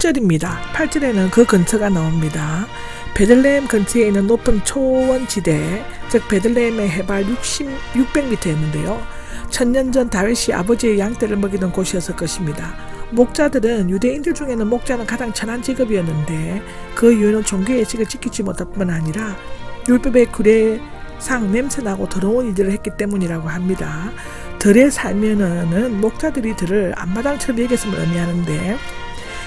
6절입니다. 8절에는 그 근처가 나옵니다. 베들레헴 근처에 있는 높은 초원지대, 즉 베들레헴의 해발 600m였는데요. 천년 전 다윗이 아버지의 양떼를 먹이던 곳이었을 것입니다. 목자들은 유대인들 중에는 목자는 가장 천한 직업이었는데 그 이유는 종교 예식을 지키지 못할 뿐만 아니라 율법의 규례상 냄새나고 더러운 일들을 했기 때문이라고 합니다. 들에 살면은 목자들이 들을 앞마당처럼 여겼음을 의미하는데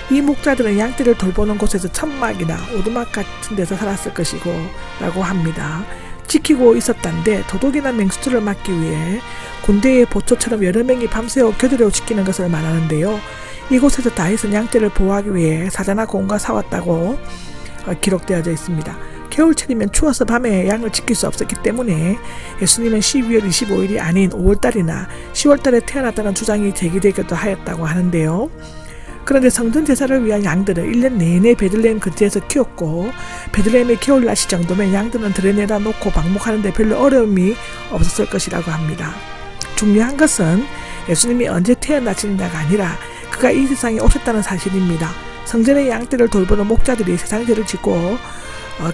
이 목자들은 양떼를 돌보는 곳에서 천막이나 오두막 같은 데서 살았을 것이고 라고 합니다. 지키고 있었단데 도둑이나 맹수들을 막기 위해 군대의 보초처럼 여러 명이 밤새워 겨드려 지키는 것을 말하는데요. 이곳에서 다윗은 양떼를 보호하기 위해 사자나 곰과 싸웠다고 기록되어져 있습니다. 겨울철이면 추워서 밤에 양을 지킬 수 없었기 때문에 예수님은 12월 25일이 아닌 5월달이나 10월달에 태어났다는 주장이 제기되기도 하였다고 하는데요. 그런데 성전 제사를 위한 양들을 1년 내내 베들레헴 근처에서 키웠고 베들레헴의 겨울날씨 정도면 양들은 들에 내다 놓고 방목하는 데 별로 어려움이 없었을 것이라고 합니다. 중요한 것은 예수님이 언제 태어나시느냐가 아니라 그가 이 세상에 오셨다는 사실입니다. 성전의 양떼를 돌보는 목자들이 세상죄를 짓고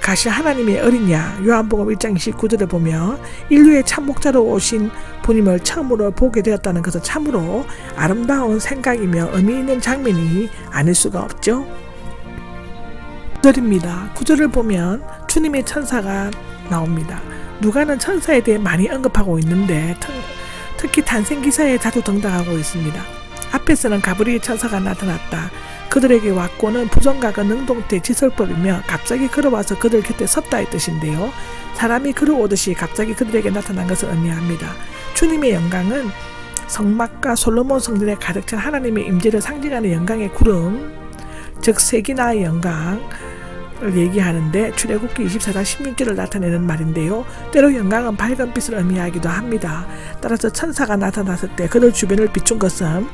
가실 하나님의 어린 양, 요한복음 1장 29절에 보면 인류의 참 목자로 오신 분임을 처음으로 보게 되었다는 것은 참으로 아름다운 생각이며 의미 있는 장면이 아닐 수가 없죠. 9절입니다. 9절을 보면 주님의 천사가 나옵니다. 누가는 천사에 대해 많이 언급하고 있는데 특히 탄생기사에 자주 등장하고 있습니다. 앞에서는 가브리엘 천사가 나타났다. 그들에게 왔고는 부정각은 능동태 지설법이며 갑자기 걸어와서 그들 곁에 섰다의 뜻인데요. 사람이 걸어오듯이 갑자기 그들에게 나타난 것을 의미합니다. 주님의 영광은 성막과 솔로몬 성전에 가득 찬 하나님의 임재를 상징하는 영광의 구름, 즉 세기나의 영광을 얘기하는데 출애굽기 24장 16절을 나타내는 말인데요. 때로 영광은 밝은 빛을 의미하기도 합니다. 따라서 천사가 나타났을 때 그들 주변을 비춘 것은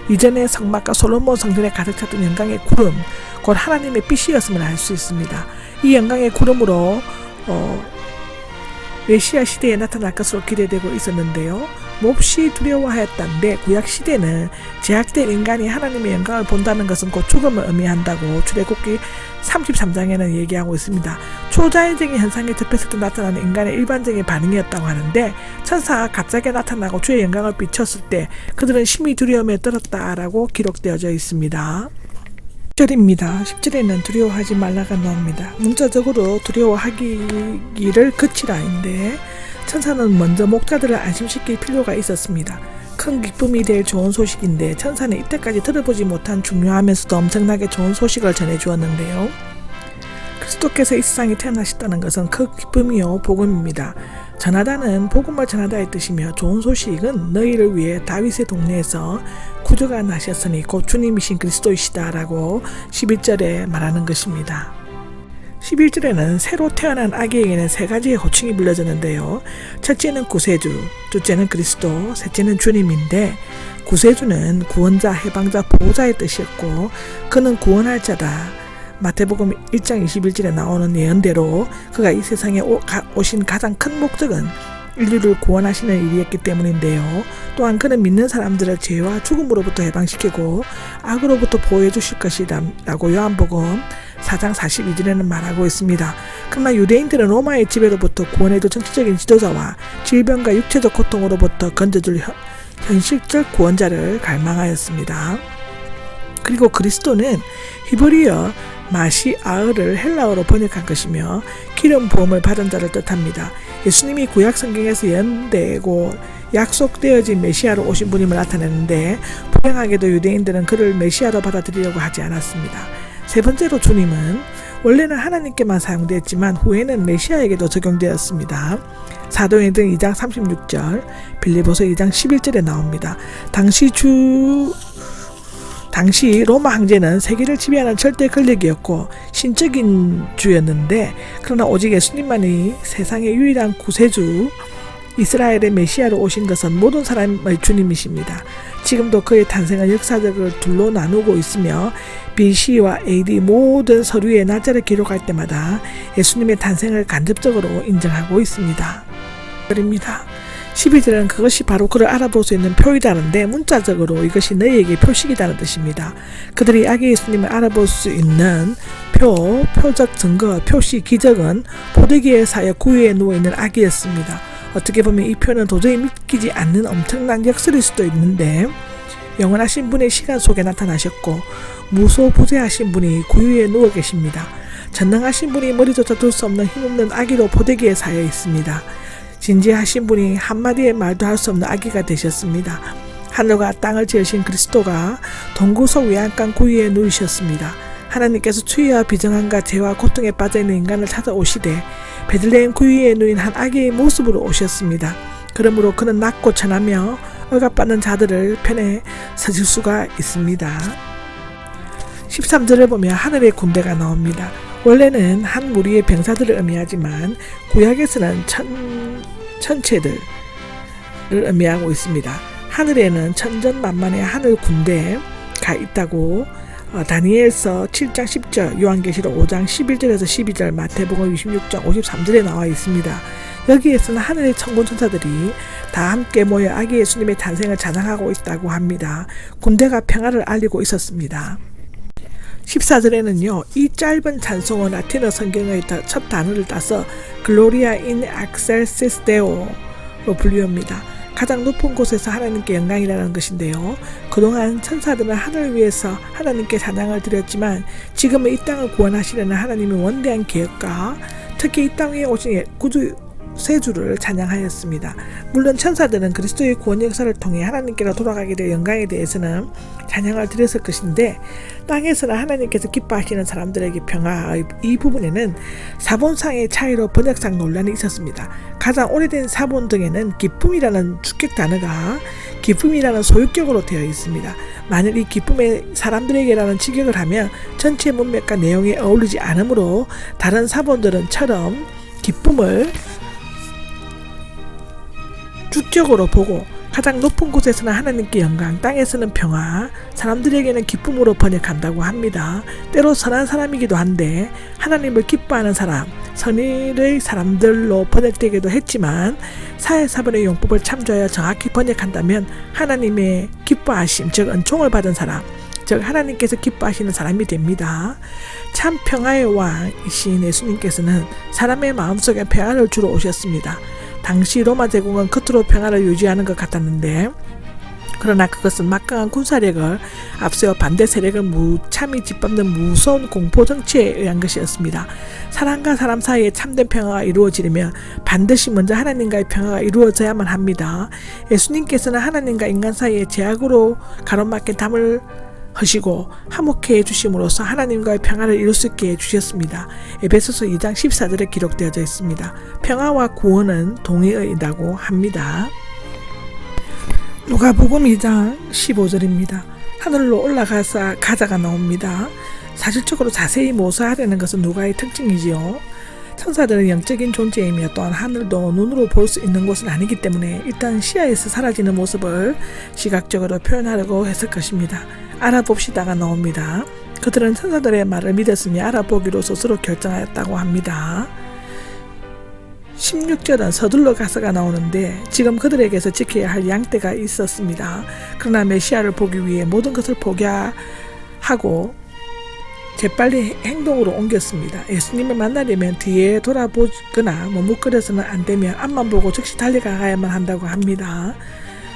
이전에 성막과 솔로몬 성전에 가득 찼던 영광의 구름, 곧 하나님의 빛이었음을 알 수 있습니다. 이 영광의 구름으로 메시아 시대에 나타날 것으로 기대되고 있었는데요. 몹시 두려워하였다는데 구약 시대는 제약된 인간이 하나님의 영광을 본다는 것은 곧 죽음을 의미한다고 출애굽기 33장에는 얘기하고 있습니다. 초자연적인 현상에 접했을 때 나타나는 인간의 일반적인 반응이었다고 하는데 천사가 갑자기 나타나고 주의 영광을 비췄을 때 그들은 심히 두려움에 떨었다라고 기록되어져 있습니다. 10절입니다. 10절에는 두려워하지 말라가 나옵니다. 문자적으로 두려워하기를 그치라인데 천사는 먼저 목자들을 안심시킬 필요가 있었습니다. 큰 기쁨이 될 좋은 소식인데 천사는 이때까지 들어보지 못한 중요하면서도 엄청나게 좋은 소식을 전해주었는데요. 그리스도께서 이 세상에 태어나셨다는 것은 큰 기쁨이요 복음입니다. 전하다는 복음을 전하다의 뜻이며 좋은 소식은 너희를 위해 다윗의 동네에서 구주가 나셨으니 곧 주님이신 그리스도이시다 라고 11절에 말하는 것입니다. 11절에는 새로 태어난 아기에게는 세 가지의 호칭이 불려졌는데요. 첫째는 구세주, 둘째는 그리스도, 셋째는 주님인데 구세주는 구원자, 해방자, 보호자의 뜻이었고 그는 구원할 자다. 마태복음 1장 21절에 나오는 예언대로 그가 이 세상에 오신 가장 큰 목적은 인류를 구원하시는 일이었기 때문인데요. 또한 그는 믿는 사람들을 죄와 죽음으로부터 해방시키고 악으로부터 보호해 주실 것이라고 요한복음 4장 42절에는 말하고 있습니다. 그러나 유대인들은 로마의 지배로부터 구원해줄 정치적인 지도자와 질병과 육체적 고통으로부터 건져줄 현실적 구원자를 갈망하였습니다. 그리고 그리스도는 히브리어 마시아흐를 헬라어로 번역한 것이며 기름 부음을 받은 자를 뜻합니다. 예수님이 구약 성경에서 예언되고 약속되어진 메시아로 오신 분임을 나타내는데 불행하게도 유대인들은 그를 메시아로 받아들이려고 하지 않았습니다. 세 번째로 주님은 원래는 하나님께만 사용되었지만 후에는 메시아에게도 적용되었습니다. 사도행전 2장 36절, 빌립보서 2장 11절에 나옵니다. 당시 로마 황제는 세계를 지배하는 절대 권력이었고 신적인 주였는데 그러나 오직 예수님만이 세상의 유일한 구세주 이스라엘의 메시아로 오신 것은 모든 사람의 주님이십니다. 지금도 그의 탄생은 역사적을 둘로 나누고 있으며 BC와 AD 모든 서류에 날짜를 기록할 때마다 예수님의 탄생을 간접적으로 인정하고 있습니다. 12절은 그것이 바로 그를 알아볼 수 있는 표이다는데 문자적으로 이것이 너희에게 표식이다는 뜻입니다. 그들이 아기 예수님을 알아볼 수 있는 표적 증거, 표시, 기적은 포대기에 사여 구유에 누워있는 아기였습니다. 어떻게 보면 이 표는 도저히 믿기지 않는 엄청난 역설일 수도 있는데 영원하신 분의 시간 속에 나타나셨고 무소부재하신 분이 구유에 누워 계십니다. 전능하신 분이 머리조차 둘 수 없는 힘없는 아기로 포대기에 사여 있습니다. 진지하신 분이 한마디의 말도 할 수 없는 아기가 되셨습니다. 하늘과 땅을 지으신 그리스도가 동구석 외양간 구유에 누우셨습니다. 하나님께서 추위와 비정함과 죄와 고통에 빠져있는 인간을 찾아오시되 베들레헴 구유에 누인 한 아기의 모습으로 오셨습니다. 그러므로 그는 낮고 천하며 억압받는 자들을 편에 서질 수가 있습니다. 13절을 보면 하늘의 군대가 나옵니다. 원래는 한 무리의 병사들을 의미하지만 구약에서는 천체들을 의미하고 있습니다. 하늘에는 천전만만의 하늘 군대가 있다고 다니엘서 7장 10절, 요한계시록 5장 11절에서 12절, 마태복음 26장 53절에 나와 있습니다. 여기에서는 하늘의 천군 천사들이 다 함께 모여 아기 예수님의 탄생을 찬양하고 있다고 합니다. 군대가 평화를 알리고 있었습니다. 14절에는요. 이 짧은 찬송은 라틴어 성경의 첫 단어를 따서 글로리아 인 엑셀시스 데오로 불리웁니다. 가장 높은 곳에서 하나님께 영광이라는 것인데요. 그동안 천사들은 하늘을 위해서 하나님께 찬양을 드렸지만 지금은 이 땅을 구원하시려는 하나님의 원대한 계획과 특히 이 땅 위에 오신 구주세주를 찬양하였습니다. 물론 천사들은 그리스도의 구원 역사를 통해 하나님께로 돌아가게 될 영광에 대해서는 찬양을 드렸을 것인데 땅에서는 하나님께서 기뻐하시는 사람들에게 평화의 이 부분에는 사본상의 차이로 번역상 논란이 있었습니다. 가장 오래된 사본 등에는 기쁨이라는 주격 단어가 기쁨이라는 소유격으로 되어 있습니다. 만일 이 기쁨의 사람들에게라는 직역을 하면 전체 문맥과 내용에 어울리지 않으므로 다른 사본들은처럼 기쁨을 주격으로 보고 가장 높은 곳에서는 하나님께 영광, 땅에서는 평화, 사람들에게는 기쁨으로 번역한다고 합니다. 때로 선한 사람이기도 한데 하나님을 기뻐하는 사람, 선의의 사람들로 번역되기도 했지만 사회사본의 용법을 참조하여 정확히 번역한다면 하나님의 기뻐하심, 즉 은총을 받은 사람, 즉 하나님께서 기뻐하시는 사람이 됩니다. 참 평화의 왕이신 예수님께서는 사람의 마음속에 평화를 주러 오셨습니다. 당시 로마 제국은 겉으로 평화를 유지하는 것 같았는데 그러나 그것은 막강한 군사력을 앞세워 반대 세력을 무참히 짓밟는 무서운 공포 정치에 의한 것이었습니다. 사람과 사람 사이에 참된 평화가 이루어지려면 반드시 먼저 하나님과의 평화가 이루어져야만 합니다. 예수님께서는 하나님과 인간 사이에 제약으로 가로막힌 담을 하시고 화목해 해주심으로써 하나님과의 평화를 이룰 수 있게 해주셨습니다. 에베소서 2장 14절에 기록되어져 있습니다. 평화와 구원은 동의어이라고 합니다. 누가복음 2장 15절입니다. 하늘로 올라가서 가자가 나옵니다. 사실적으로 자세히 모사하려는 것은 누가의 특징이지요. 천사들은 영적인 존재이며 또한 하늘도 눈으로 볼 수 있는 곳은 아니기 때문에 일단 시야에서 사라지는 모습을 시각적으로 표현하려고 했을 것입니다. 알아봅시다가 나옵니다. 그들은 천사들의 말을 믿었으니 알아보기로 스스로 결정하였다고 합니다. 16절은 서둘러 가서가 나오는데 지금 그들에게서 지켜야 할 양떼가 있었습니다. 그러나 메시아를 보기 위해 모든 것을 포기하고 재빨리 행동으로 옮겼습니다. 예수님을 만나려면 뒤에 돌아보거나 머뭇거려서는 안 되며 앞만 보고 즉시 달려가야만 한다고 합니다.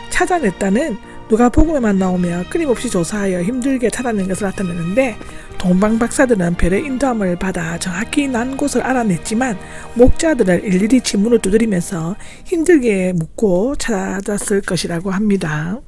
찾아냈다는 누가복음에만 나오며 끊임없이 조사하여 힘들게 찾아낸 것을 나타내는데 동방박사들은 별의 인도함을 받아 정확히 난 곳을 알아냈지만 목자들은 일일이 지문을 두드리면서 힘들게 묻고 찾았을 것이라고 합니다.